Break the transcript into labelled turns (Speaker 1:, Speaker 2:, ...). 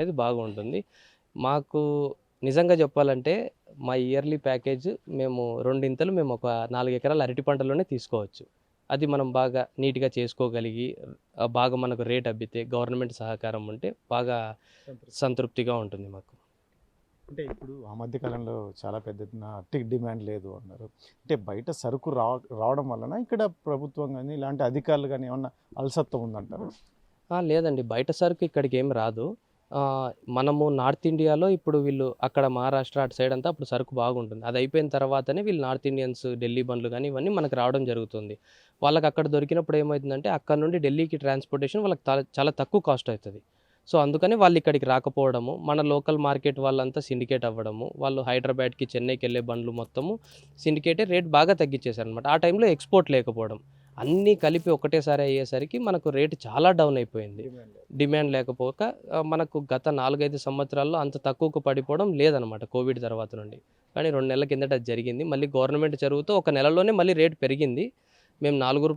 Speaker 1: అనేది బాగుంటుంది. మాకు నిజంగా చెప్పాలంటే మా ఇయర్లీ ప్యాకేజ్ మేము రెండింతలు మేము ఒక 4 ఎకరాల అరటి పంటలోనే తీసుకోవచ్చు. అది మనం బాగా నీట్‌గా చేసుకోగలిగి బాగా మనకు రేట్ అబ్బితే గవర్నమెంట్ సహకారం ఉంటే బాగా సంతృప్తిగా ఉంటుంది మాకు.
Speaker 2: అంటే ఇప్పుడు ఆ మధ్య కాలంలో చాలా పెద్ద ఎత్తున అరటికి డిమాండ్ లేదు అన్నారు. అంటే బయట సరుకు రావడం వలన ఇక్కడ ప్రభుత్వం గాని, ఇలాంటి అధికారులు గాని ఏమన్నా అలసత్వం ఉందంటారా?
Speaker 1: లేదండి. బయట సరుకు ఇక్కడికేమి రాదు. మనము నార్త్ ఇండియాలో ఇప్పుడు వీళ్ళు అక్కడ మహారాష్ట్ర అటు సైడ్ అంతా అప్పుడు సరుకు బాగుంటుంది. అది అయిపోయిన తర్వాతనే వీళ్ళు నార్త్ ఇండియన్స్ ఢిల్లీ బండ్లు గానీ ఇవన్నీ మనకు రావడం జరుగుతుంది. వాళ్ళకి అక్కడ దొరికినప్పుడు ఏమైతుందంటే అక్కడ నుండి ఢిల్లీకి ట్రాన్స్‌పోర్టేషన్ వాళ్ళకి చాలా తక్కువ కాస్ట్ అయితది. సో, అందుకని వాళ్ళు ఇక్కడికి రాకపోవడము, మన లోకల్ మార్కెట్ వాళ్ళంతా సిండికేట్ అవ్వడము, వాళ్ళు హైదరాబాద్‌కి, చెన్నైకెళ్ళే బండ్లు మొత్తము సిండికేటే రేట్ బాగా తగ్గించేశారనమాట. ఆ టైంలో ఎక్స్‌పోర్ట్ లేకపోవడం. అన్నీ కలిపి ఒకటేసారి అయ్యేసరికి మనకు రేట్ చాలా డౌన్ అయిపోయింది.
Speaker 2: డిమాండ్ లేదు.
Speaker 1: డిమాండ్ లేకపోక మనకు గత 4, 5 సంవత్సరాల్లో అంత తక్కువకు పడిపోవడం లేదనమాట కోవిడ్ తర్వాత నుండి. కానీ 2 నెలల కిందట అది జరిగింది. మళ్ళీ గవర్నమెంట్ చొరవతో ఒక నెలలోనే మళ్ళీ రేట్ పెరిగింది. మేము నలుగురు